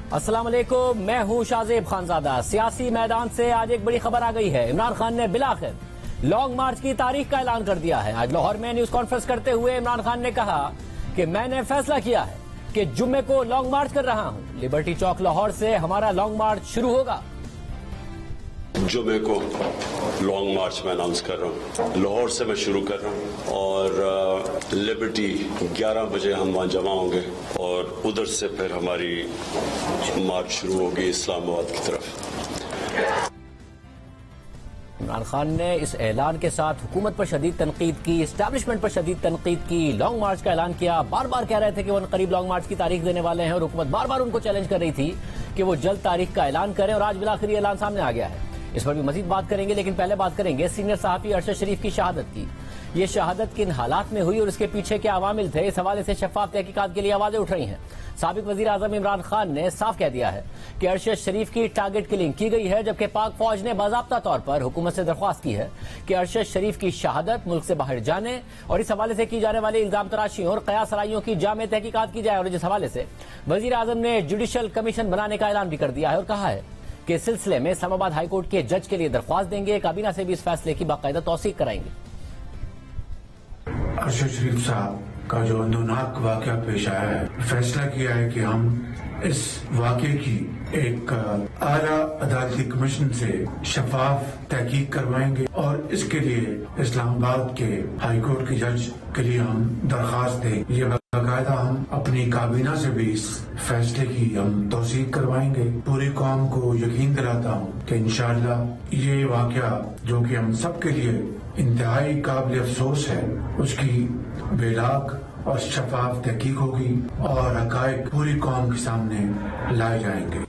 अस्सलाम वालेकुम, मैं हूं शाहजेब खानजादा। सियासी मैदान से आज एक बड़ी खबर आ गई है। इमरान खान ने बिलाखिर लॉन्ग मार्च की तारीख का ऐलान कर दिया है। आज लाहौर में न्यूज कॉन्फ्रेंस करते हुए इमरान खान ने कहा कि मैंने फैसला किया है कि जुम्मे को लॉन्ग मार्च कर रहा हूं। लिबर्टी चौक लाहौर से हमारा लॉन्ग मार्च शुरू होगा। जुम्मे को लॉन्ग मार्च में अनाउंस कर रहा हूँ। लाहौर से मैं शुरू कर रहा हूँ और लिबर्टी 11 बजे हम वहाँ जमा होंगे और उधर से फिर हमारी मार्च शुरू होगी इस्लामाबाद की तरफ। इमरान खान ने इस ऐलान के साथ हुकूमत पर शदीद तनकीद की, एस्टैब्लिशमेंट पर शदीद तनकीद की, लॉन्ग मार्च का ऐलान किया। बार बार कह रहे थे कि वो करीब लॉन्ग मार्च की तारीख देने वाले हैं और हुकूमत बार बार उनको चैलेंज कर रही थी कि वो जल्द तारीख का ऐलान करें और आज बिलाखिर ऐलान सामने आ गया है। इस पर भी मजीद बात करेंगे, लेकिन पहले बात करेंगे सीनियर सहाफी अरशद शरीफ की शहादत की। ये शहादत किन हालात में हुई और इसके पीछे क्या अवामिल थे, इस हवाले से शफाफ तहकीकात के लिए आवाजें उठ रही हैं। साबिक वजीर आजम इमरान खान ने साफ कह दिया है कि अरशद शरीफ की टारगेट किलिंग की गई है, जबकि पाक फौज ने बाज़ाब्ता तौर पर हुकूमत से दरख्वास्त की है कि अरशद शरीफ की शहादत मुल्क से बाहर जाने और इस हवाले से की जाने वाली इल्जाम तराशियों और कयास राइयों की जामे तहकीकात की जाए। और जिस हवाले से वजीर आजम ने जुडिशल कमीशन बनाने का ऐलान भी कर दिया है और कहा है कि इस सिलसिले में इस्लामाबाद हाई कोर्ट के जज के लिए दरख्वास्त देंगे, काबीना से भी इस फैसले की बाकायदा तौसीक कराएंगे। अरशद शरीफ साहब का जो अंदोनाक वाक़या पेश आया है, फैसला किया है कि हम इस वाक़े की एक आला अदालती कमीशन से शफाफ तहकीक करवाएंगे और इसके लिए इस्लामाबाद के हाई कोर्ट के जज के लिए हम दरख्वास्त दें। ये बाकायदा हम अपनी काबीना से भी इस फैसले की हम तौसीक करवाएंगे। पूरी कौम को यकीन दिलाता हूँ कि इंशाअल्लाह ये वाक़या जो कि हम सब के लिए इंतहाई काबिल अफसोस है, उसकी बेलाग और शफाफ तहकीक होगी और हक़ाइक़ पूरी कौम के सामने लाए जाएंगे।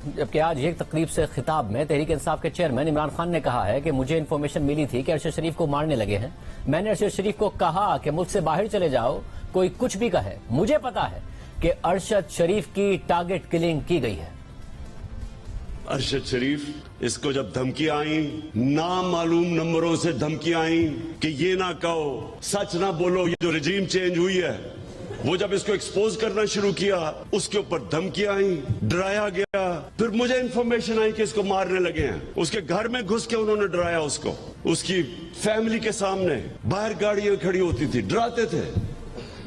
जबकि आज एक तकरीब से खिताब में तहरीक इंसाफ के चेयरमैन इमरान खान ने कहा है कि मुझे इन्फॉर्मेशन मिली थी कि अरशद शरीफ को मारने लगे हैं। मैंने अरशद शरीफ को कहा कि मुल्क से बाहर चले जाओ, कोई कुछ भी कहे, मुझे पता है कि अरशद शरीफ की टारगेट किलिंग की गई है। अरशद शरीफ इसको जब धमकियां आई, नामालूम नंबरों से धमकियां आई कि ये ना कहो, सच ना बोलो, ये जो रजीम चेंज हुई है, वो जब इसको एक्सपोज करना शुरू किया, उसके ऊपर धमकियां आई, डराया गया। फिर मुझे इंफॉर्मेशन आई कि इसको मारने लगे हैं। उसके घर में घुस के उन्होंने डराया उसको, उसकी फैमिली के सामने बाहर गाड़ियां खड़ी होती थी, डराते थे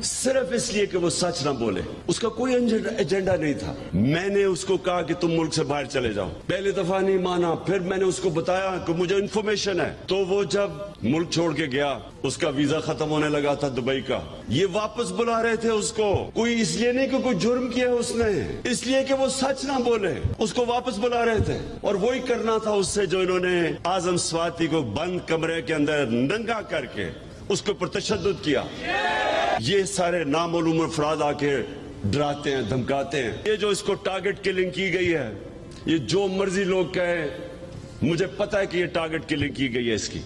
सिर्फ इसलिए कि वो सच ना बोले। उसका कोई एजेंडा नहीं था। मैंने उसको कहा कि तुम मुल्क से बाहर चले जाओ, पहली दफा नहीं माना, फिर मैंने उसको बताया कि मुझे इन्फॉर्मेशन है, तो वो जब मुल्क छोड़ के गया, उसका वीजा खत्म होने लगा था दुबई का, ये वापस बुला रहे थे उसको। कोई इसलिए नहीं कि कोई जुर्म किया उसने, इसलिए कि वो सच ना बोले, उसको वापस बुला रहे थे। और वही करना था उससे जो इन्होंने आजम स्वाति को बंद कमरे के अंदर नंगा करके उसके ऊपर तशद्दुद किया। ये सारे नामालूम अफराद आके डराते हैं, धमकाते हैं। ये जो इसको टारगेट किलिंग की गई है, ये जो मर्जी लोग कहें, मुझे पता है कि ये टारगेट किलिंग की गई है इसकी।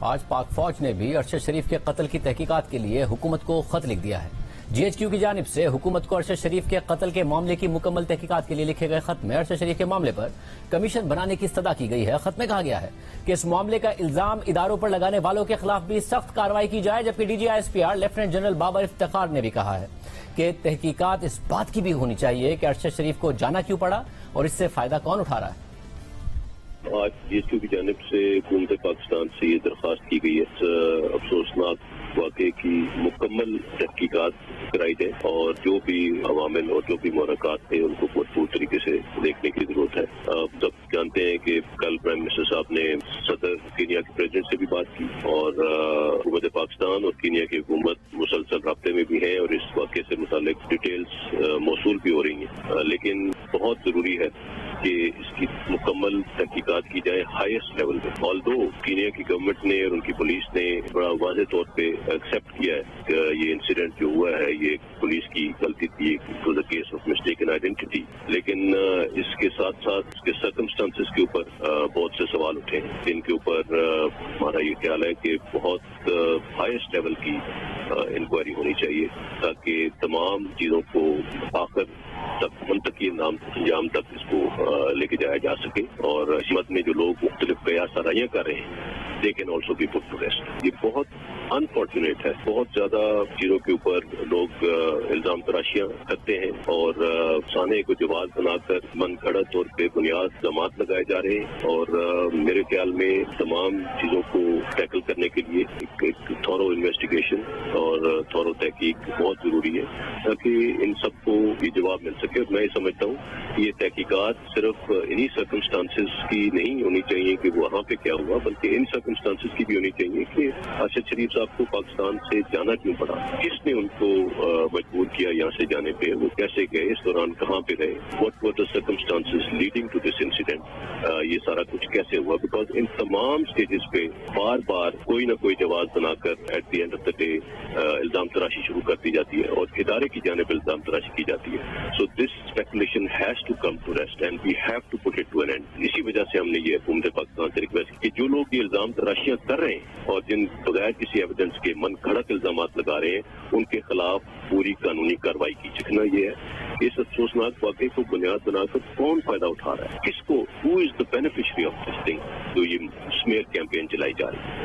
आज पाक फौज ने भी अरशद शरीफ के कत्ल की तहकीकात के लिए हुकूमत को खत लिख दिया है। GHQ की जानिब से हुकूमत को अरशद शरीफ के कत्ल के मामले की मुकम्मल तहकीकात के लिए लिखे गए खत में अरशद शरीफ के मामले पर कमीशन बनाने की इस्तदा की गई है। खत में कहा गया है कि इस मामले का इल्जाम इदारों पर लगाने वालों के खिलाफ भी सख्त कार्रवाई की जाए। जबकि DGISPR lieutenant general Babar Iftikhar ने भी कहा है कि तहकीकात इस बात की भी होनी चाहिए कि अरशद शरीफ को जाना क्यों पड़ा और इससे फायदा कौन उठा रहा है। आज GHQ की जानिब से हुकूमत पाकिस्तान से ये दरख्वास्त की गई है अफसोसनाक वाक़े की मुकम्मल तहकीकात कराई जाए और जो भी अवामिल और जो भी मुहर्रिकात थे उनको भरपूर तरीके से देखने की जरूरत है। आप सब जानते हैं कि कल प्राइम मिनिस्टर साहब ने सदर कीनिया के प्रेसिडेंट से भी बात की और हुकूमत पाकिस्तान और कीनिया की हुकूमत मुसलसल राब्ते में भी है और इस वाक़े से मुताल्लिक डिटेल्स मौसूल भी हो रही हैं। लेकिन बहुत जरूरी है कि इसकी मुकम्मल तहकीकात की जाए हाईएस्ट लेवल पे। ऑल्दो कीनिया की गवर्नमेंट ने और उनकी पुलिस ने बड़ा वाज़ेह तौर पे एक्सेप्ट किया है कि ये इंसिडेंट जो हुआ है ये पुलिस की गलती थी, it was a case of mistaken identity, लेकिन इसके साथ साथ इसके सर्कमस्टांसेस के ऊपर बहुत से सवाल उठे हैं जिनके ऊपर हमारा ये ख्याल है कि बहुत हाईएस्ट लेवल की इंक्वायरी होनी चाहिए ताकि तमाम चीज़ों को आखिर तक मंतकी अंजाम तक इसको लेके जाया जा सके और हिम्मत में जो लोग मुख्तलिफ कयास आराइयां कर रहे हैं they can also be put to rest. ये बहुत अनफॉर्चुनेट है। बहुत ज्यादा चीजों के ऊपर लोग इल्जाम तराशियां करते हैं और साने को जवाब बनाकर मन घड़त और बेबुनियाद इल्जामात लगाए जा रहे हैं और मेरे ख्याल में तमाम चीजों को टैकल करने के लिए एक थॉरो इन्वेस्टिगेशन और थॉरो तहकीक बहुत जरूरी है ताकि इन सबको ये जवाब मिल सके। मैं ये समझता हूँ ये तहकीकात सिर्फ इन्हीं सर्कमस्टांसेस की नहीं होनी चाहिए कि वहाँ पे क्या हुआ, बल्कि इन सर्कमस्टांसेस की भी होनी चाहिए कि अरशद शरीफ साहब को पाकिस्तान से जाना क्यों पड़ा, किसने उनको मजबूर किया यहाँ से जाने पे, वो कैसे गए, इस दौरान कहाँ पे रहे, what were the circumstances leading to this incident, ये सारा कुछ कैसे हुआ। बिकॉज इन तमाम स्टेजेस पे बार बार कोई ना कोई जवाब बनाकर at the end of the day इल्जाम तराशी शुरू कर दी जाती है और इदारे की जानिब इल्जाम तराशी की जाती है। So this speculation has to come to rest and we have to put it to an end. इसी वजह से हमने ये हुकूमत पाकिस्तान से रिक्वेस्ट की कि जो लोग ये इल्जाम तराशियां कर रहे हैं और जिन बगैर किसी एविडेंस के मन घड़त इल्जाम लगा रहे हैं उनके खिलाफ पूरी कानूनी कार्रवाई की। चिकना ये है इस अफसोसनाक वाकये को बुनियाद बनाकर कौन फायदा उठा रहा है, किसको, who is the beneficiary of this thing, जो ये स्मेयर कैंपेन चलाई जा रही है।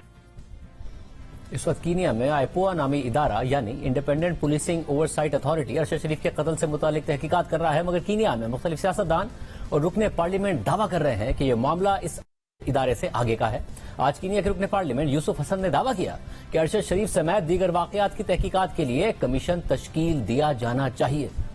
इस वक्त कीनिया में आईपोआ नामी इदारा यानी independent policing oversight authority Arshad Sharif के कत्ल से मुतालिक तहकीकात कर रहा है, मगर कीनिया में मुख्तलिफ सियासतदान और रुकने पार्लियामेंट दावा कर रहे हैं कि यह मामला इस इदारे से आगे का है। आज कीनिया के रुकने पार्लियामेंट यूसुफ हसन ने दावा किया कि अरशद शरीफ समेत दीगर वाकयात की तहकीकात के लिए कमीशन तश्कील दिया जाना चाहिए।